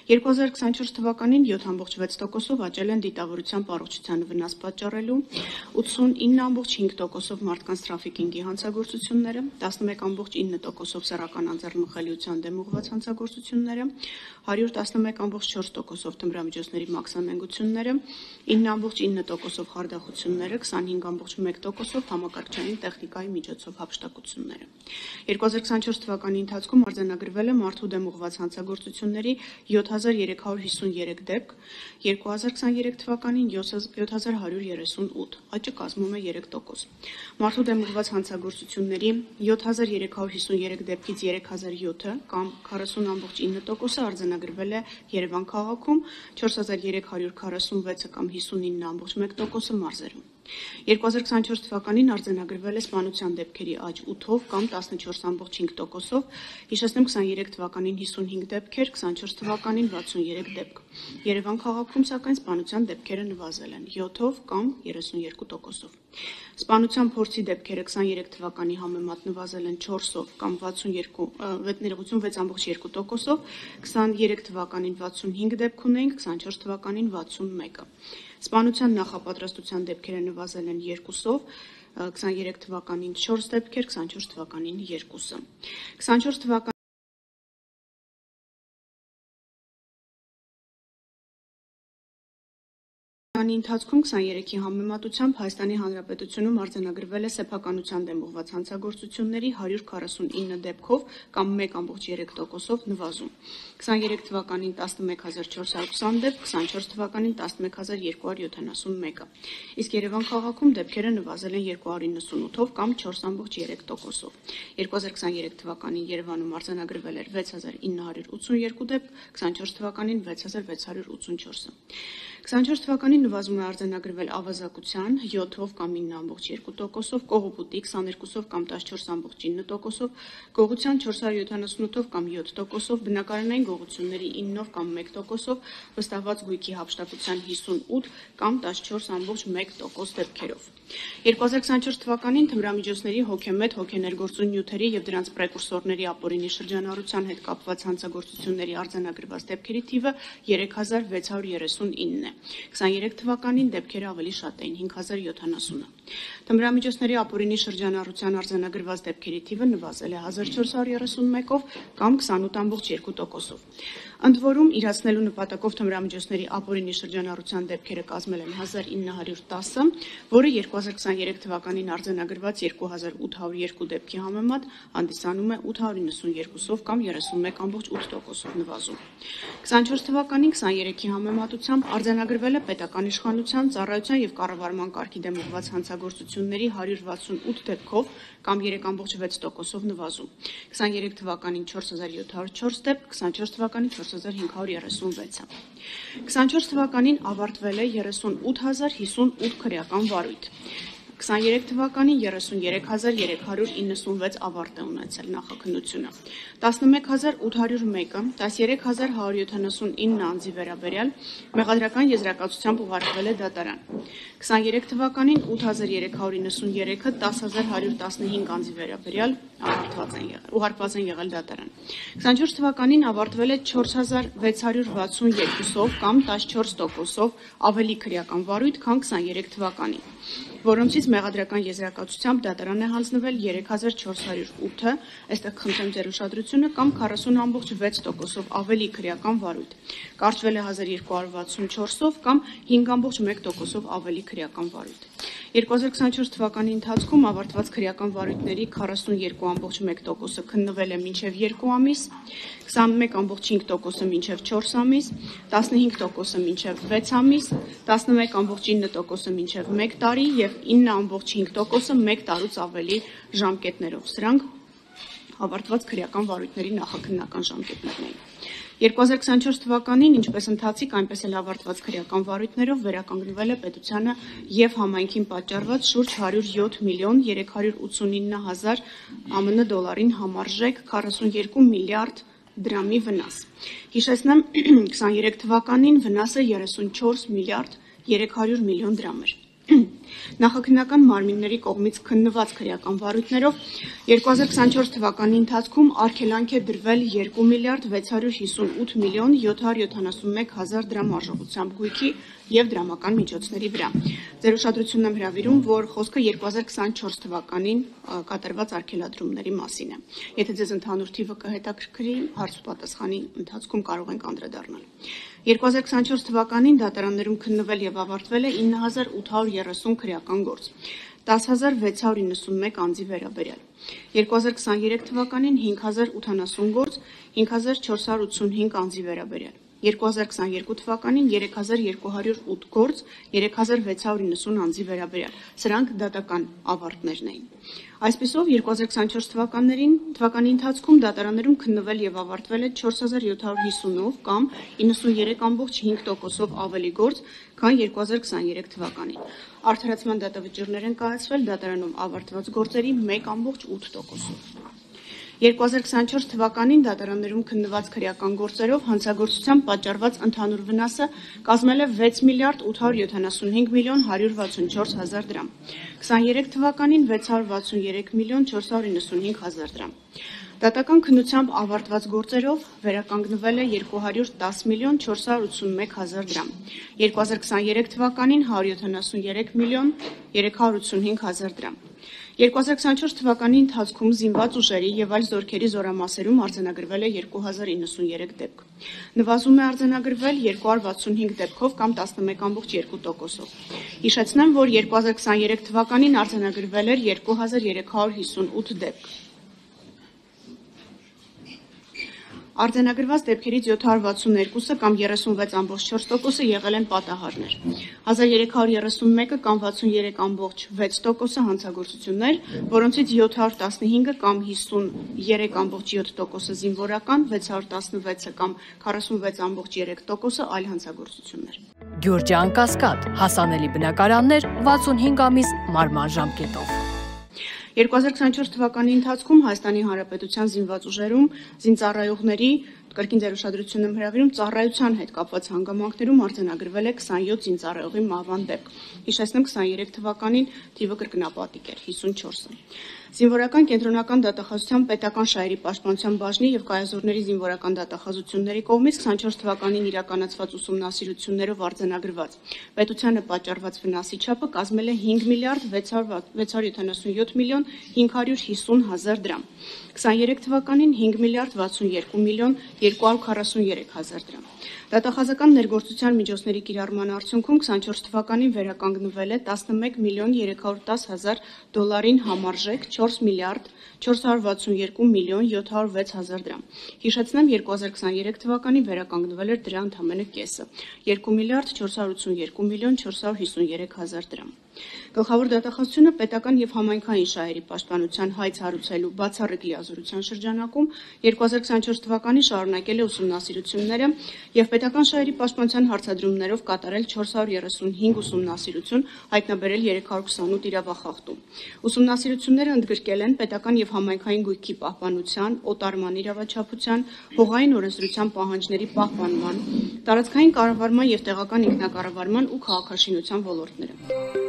2024 թվականին 7,6%-ով աճել են դիտավորության պարողջությանը վնաս պատճառելու, 89,5%-ով մարդկանց թրաֆիքինգի հանցագործությունները, 11,9%-ով սեռական անձեռնմխելիության դեմ ուղղված հանցագործությունները, 111,4%-ով թմրամիջոցների մաքսանենգությունները, 9,9%-ով խարդախությունները, 25,1%-ով համակարգչային տեխնիկայի միջոցով հափշտակությունները։ 2024 թվականի ընթացքում արձանագրվել է մարդու դեմ ուղղված հանցագործությունների 7353 դեպք, 2023 թվականին 7138, աճը կազմում է 3%։ Մարդու դեմ ուղղված հանցագործությունների 7353 դեպքից 3007-ը կամ 40,9%-ը արձանագրվել է Երևան քաղաքում, 4346-ը կամ 59,1%-ը մարզերում։ 2024 թվականին արձանագրվել է սպանության դեպքերի աճ 8-ով կամ 14,5%-ով, հիշեցնեմ 23 թվականին 55 դեպքեր, 24 թվականին 63 դեպք։ Երևան քաղաքում սակայն սպանության դեպքերը նվազել են 7-ով կամ 32%-ով։ Սպանության փորձի դեպքերը 23 թվականի համեմատ նվազել են 4-ով կամ 86,2%-ով, 23 թվականին 65 դեպք ունեինք, 24 թվականին 61-ը։ Սպանության նախապատրաստության դեպքերը նվազել են 2-ով, 23 թվականին 4 դեպքեր, 24 թվականին 2-ը։ 24 թվականին ընթացքում 23-ի համեմատությամբ Հայաստանի Հանրապետությունում արձանագրվել է սեփականության դեմ ուղղված հանցագործությունների 149 դեպքով կամ 1,3%-ով նվազում։ 23 թվականին 11420 դեպք, 24 թվականին 11271-ը։ Իսկ Երևան քաղաքում դեպքերը նվազել են 298-ով կամ 4,3%-ով։ 2023 թվականին Երևանում արձանագրվել էր 6982 դեպք, 24 թվականին 6684-ը։ 24 թվականին նվազում է արձանագրվել ավազակության 7-ով կամ 9,2%-ով, կողոպուտի 22-ով կամ 14,9%-ով, գողության 478-ով կամ 7%-ով, բնակարանային գողությունների 9-ով կամ 1%-ով, վստահված գույքի հափշտակության 58 կամ 14,1% դեպքերով։ 2024 թվականին թմրամիջոցների հոգեմետ, հոգեներգործուն նյութերի և դրանց պրեկուրսորների ապօրինի շրջանառության հետ կապված հանցագործությունների արձանագրված դեպքերի թիվը 3639 է։ 23 թվականին դեպքերը ավելի շատ էին 5070-ը։ Թմրամիջոցների ապօրինի շրջանառության արձանագրված դեպքերի թիվը նվազել է 1431-ով կամ 28,2%-ով։ Ընդ որում, իրացնելու նպատակով թմրամիջոցների ապօրինի շրջանառության դեպքերը կազմել են 1910-ը, որը 2023 թվականին արձանագրված 2802 դեպքի համեմատ հանդիսանում է 892-ով կամ 31,8%-ով նվազում։ 24 թվականին 23-ի համեմատությամբ արձանագրվել է պետական իշխանության, ծառայության և կառավարման կարգի դեմ ուղղված հանցագործությունների 168 դեպքով կամ 3,6%-ով նվազում։ 23 թվականին 4704 դեպք, 24 թվականին 4536-ը։ 24 թվականին ավարտվել է 38058 քրեական վարույթ։ 23 թվականին 33396 ավարտ է ունեցել նախաքննությունը, 11801-ը, 13179 անձի վերաբերյալ մեղադրական եզրակացությամբ ուղարկվել է դատարան, 23 թվականին 8393-ը, 10115 անձի վերաբերյալ ուղարկված են եղել դատարան, 24 թվականին ավարտվել է 4662-ով կամ 14%-ով ավելի քրեական վարույթ, քան 23 թվականին, որոնցից մեղադրական եզրակացությամբ դատարան է հանձնվել 3408-ը, այստեղ խնդրեմ ձեր ուշադրությունը, կամ 40,6%-ով ավելի քրեական վարույթ, կարճվել է 1264-ով կամ 5,1%-ով ավելի քրեական վարույթ։ 2024 թվականի ընթացքում ավարտված քրեական վարույթների 42,1%-ը քննվել է մինչև 2 ամիս, 21,5%-ը մինչև 4 ամիս, 15%-ը մինչև 6 ամիս, 11,9%-ը մինչև 1 տարի և 9,5%-ը 1 տարուց ավելի ժամկետներով։ Սրանք ավարտված քրեական վարույթների նախաքննական ժամկետներն էին։ 2024 թվականին ինչպես ընթացիկ, այնպես էլ ավարտված քրեական վարույթներով վերականգնվել է պետությանը և համայնքին պատճառված շուրջ 107 միլիոն 389 հազար ԱՄՆ դոլարին համարժեք 42 միլիարդ դրամի վնաս։ Հիշեցնեմ, 23 թվականին վնասը 34 միլիարդ 300 միլիոն դրամ էր։ Նախաքննական մարմինների կողմից քննված քրեական վարույթներով 2024 թվականի ընթացքում արգելանք է դրվել 2 միլիարդ 658 միլիոն 771 հազար դրամ արժողությամբ գույքի և դրամական միջոցների վրա։ Ձեր ուշադրությունն եմ հրավիրում, որ խոսքը 2024 թվականին կատարված արգելադրումների մասին է։ Եթե ձեզ ընդհանուր թիվը կհետաքրքրի, հարց ու պատասխանի ընթացքում կարող ենք անդրադառնալ։ 2024 թվականին դատարաններում քննվել և ավարտվել է 9830 քրեական գործ, 10691 անձի վերաբերյալ։ 2023 թվականին 5080 գործ, 5485 անձի վերաբերյալ։ 2022 թվականին 3208 գործ, 3690 անձի վերաբերյալ։ Սրանք դատական ավարտներն էին։ Այսպիսով 2024 թվականի ընթացքում դատարաններում քննվել և ավարտվել է 4750-ով կամ 93.5%-ով ավելի գործ, քան 2023 թվականին։ Արդարացման դատավճիռներ են կայացվել դատարանում ավարտված գործերի 1.8%-ով։ 2024 թվականին դատարաններում քննված քրեական գործերով հանցագործությամբ պատճառված ընդհանուր վնասը կազմել է 6 միլիարդ 875 միլիոն 164 հազար դրամ, 23 թվականին 663 միլիոն 495 հազար դրամ։ Դատական քննությամբ ավարտված գործերով վերականգնվել է 210 միլիոն 481 հազար դրամ, 2023 թվականին 173 միլիոն 385 հազար դրամ։ 2024 թվականի ընթացքում զինված ուժերի և այլ զորքերի զորամասերում արձանագրվել է 2093 դեպք։ Նվազում է արձանագրվել 265 դեպքով կամ 11.2%-ով։ Հիշեցնեմ, որ 2023 թվականին արձանագրվել էր 2358 դեպք։ Արձանագրված դեպքերից 762-ը կամ 36.4%-ը եղել են պատահարներ, 1331-ը կամ 63.6%-ը հանցագործություններ, որոնցից 715-ը կամ 53.7%-ը զինվորական, 616-ը կամ 46.3%-ը այլ հանցագործություններ։ Գյուրջյան Կասկադ, հասանելի բնակարաններ 65 ամիս մարման ժամկետով։ 2024 թվականի ընթացքում Հայաստանի Հանրապետության զինված ուժերում զինծառայողների կրկին ձեր ուշադրությունն եմ հրավիրում ծառայության հետ կապված հանգամանքներում արձանագրվել է 27 զինծառայողի մահվան դեպք։ Հիշեցնեմ 23 թվականին թիվը կրկնապատիկ էր 54-ը։ Զինվորական կենտրոնական դատախազության պետական շահերի պաշտպանության բաժնի և կայազորների զինվորական դատախազությունների կողմից 24 թվականին իրականացված ուսումնասիրություններով արձանագրված պետությանը պատճառված վնասի չափը կազմել է 5 միլիարդ 677 միլիոն 550 հազար դրամ, 23 թվականին 5 միլիարդ 62 միլիոն 243 հազար դրամ։ Դատախազական ներգործության միջոցների կիրառման արդյունքում 24 թվականին վերականգնվել է 11 միլիոն 310 հազար դոլարին համարժեք 4 միլիարդ 462 միլիոն 706 հազար դրամ։ Հիշեցնեմ 2023 թվականին վերականգնվել էր դրա ընդամենը կեսը 2 միլիարդ 482 միլիոն 453 հազար դրամ։ Գլխավոր դատախազությունը պետական և համայնքային շահերի պաշտպանության հայց հարուցելու բացառիկ լիազորության շրջանակում 2024 թվականին շարունակել է ուսումնասիրությունները և պետական շահերի պաշտպանության հարցադրումներով կատարել 435 ուսումնասիրություն, հայտնաբերել 328 իրավախախտում։ Ուսումնասիրությունները ընդգրկել են պետական և համայնքային գույքի պահպանության, օտարման իրավաչափության, հողային օրենսդրության պահանջների պահպանման, տարածքային կառավարման և տեղական ինքնակառավարման ու քաղաքաշինության ոլորտները։